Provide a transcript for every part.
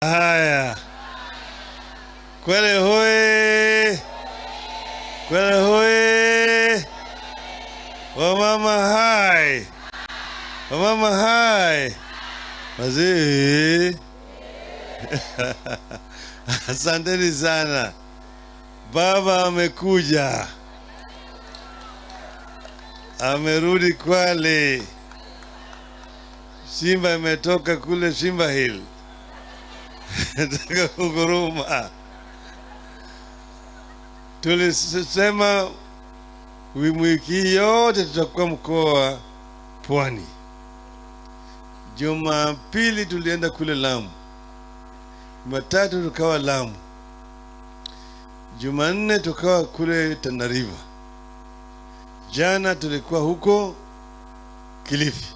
Haya, Kwele hoye, Kwele hoye, wamama hai, wamama hai, wazee. Asanteni sana, baba amekuja, amerudi Kwale. Simba imetoka kule Simba Hill. Nataka kuguruma. Tulisema wiki yote tutakuwa mkoa Pwani. Jumapili tulienda kule Lamu. Jumatatu tukawa Lamu. Jumanne tukawa kule Tana River. Jana tulikuwa huko Kilifi.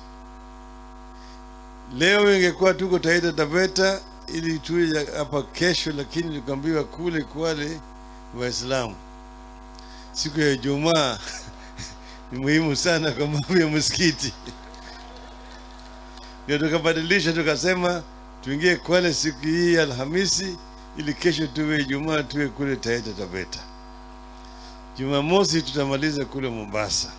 Leo ingekuwa tuko Taita Taveta ili tuje hapa kesho, lakini tukambiwa kule Kwale Waislamu. Siku ya Ijumaa ni muhimu sana kwa mambo ya msikiti. Ndio tukabadilisha, tukasema tuingie Kwale siku hii Alhamisi ili kesho tuwe Ijumaa tuwe kule Taita Taveta. Jumamosi tutamaliza kule Mombasa.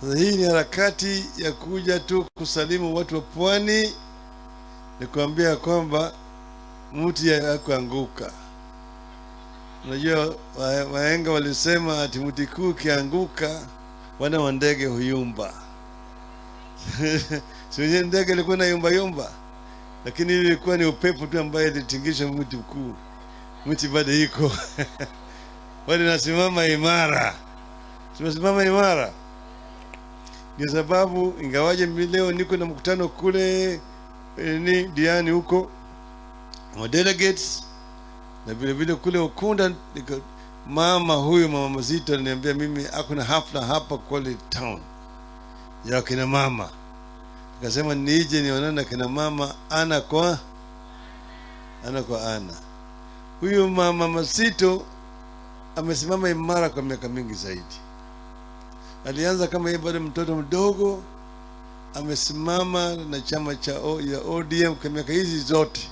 Sasa hii ni harakati ya kuja tu kusalimu watu wa Pwani, ni kuambia kwamba mti hakuanguka. Unajua wahenga walisema ati mti kuu kianguka wana wa ndege huyumba. Sio ndege ilikuwa na yumba yumba, lakini ilikuwa ni upepo tu ambaye ilitingisha mti mkuu. Mti bado iko. Bado nasimama imara. Tunasimama imara. Ndio sababu ingawaje leo niko na mkutano kule ni Diani huko wa delegates, na vile vile kule Ukunda, mama huyu mama Mzito aliniambia mimi hakuna hafla hapa Kwale town ya kina mama. Akasema nije nionane na kina mama ana kwa ana. Huyu mama Mzito amesimama imara kwa miaka mingi zaidi. Alianza kama yeye bado mtoto mdogo, amesimama na chama cha ODM kwa miaka hizi zote.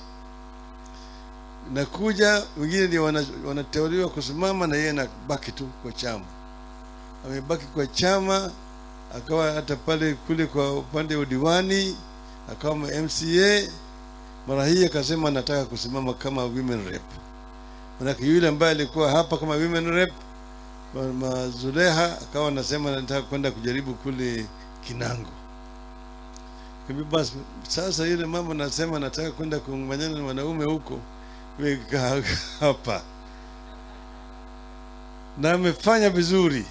Nakuja wengine ndio wanateuliwa kusimama na yeye anabaki tu kwa chama. Amebaki kwa chama, akawa hata pale kule kwa upande wa diwani, akawa MCA. Mara hii akasema anataka kusimama kama women rep. Maana yule ambaye alikuwa hapa kama women rep Zuleha akawa anasema nataka kwenda kujaribu kule Kinango. Kwa basi sasa yule mama anasema nataka kwenda kuungana na wanaume huko, weka hapa. Na amefanya vizuri.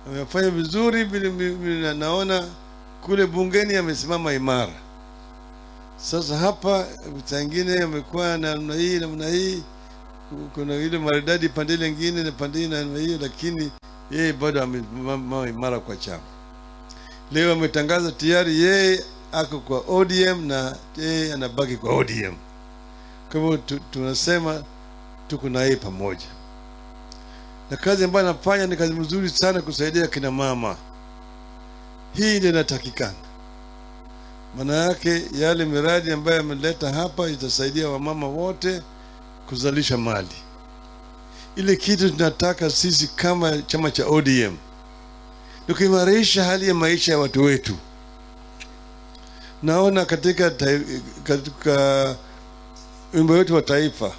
Amefanya vizuri bila naona kule bungeni amesimama imara. Sasa hapa wengine amekuwa na namna hii, kuna ile maridadi pande nyingine na pande na hiyo, lakini yeye bado amesimama imara kwa chama. Leo ametangaza tayari yeye ako kwa ODM na yeye anabaki kwa ODM. Kwa hivyo tunasema tuko na yeye pamoja. Na kazi ambayo anafanya ni kazi nzuri sana kusaidia kina mama. Hii ndio inatakikana. Maana yake yale miradi ambayo ameleta hapa itasaidia wamama wote kuzalisha mali. Ile kitu tunataka sisi kama chama cha ODM ni kuimarisha hali ya maisha ya watu wetu. Naona katika wimbo wetu wa taifa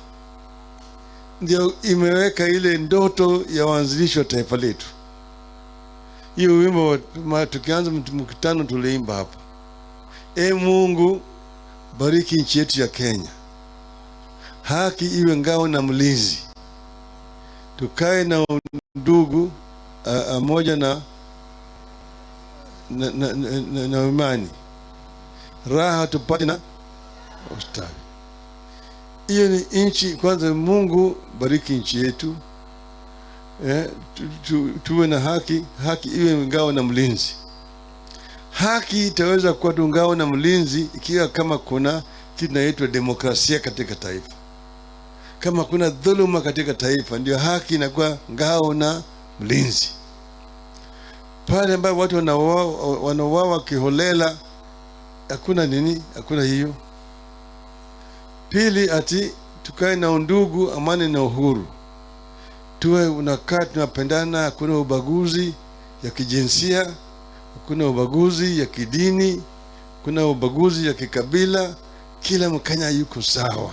ndio imeweka ile ndoto ya waanzilishi wa taifa letu. Hiyo wimbo tukianza mkutano tuliimba hapa. Mungu bariki nchi yetu ya Kenya. Haki iwe ngao na mlinzi. Tukae na ndugu moja na imani. Raha tupate na ustawi. Hiyo ni nchi kwanza. Mungu bariki nchi yetu. Tuwe na haki. Haki iwe ngao na mlinzi. Haki itaweza kuwa ngao na mlinzi ikiwa kama kuna kitu kinaitwa demokrasia katika taifa. Kama kuna dhuluma katika taifa, ndio haki inakuwa ngao na mlinzi. Pale ambapo watu wanauawa kiholela, hakuna nini, hakuna hiyo. Pili, ati tukae na undugu, amani na uhuru. Tuwe unakaa tunapendana, hakuna ubaguzi ya kijinsia, hakuna ubaguzi ya kidini, kuna ubaguzi ya kikabila, kila Mkenya yuko sawa.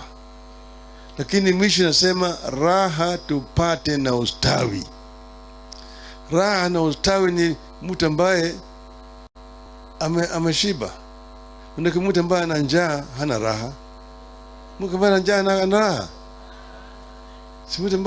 Lakini mwisho nasema raha tupate na ustawi. Raha na ustawi ni mtu ambaye ameshiba. Unake mtu ambaye ana njaa hana raha. Mtu ambaye ana njaa hana raha. Si mtu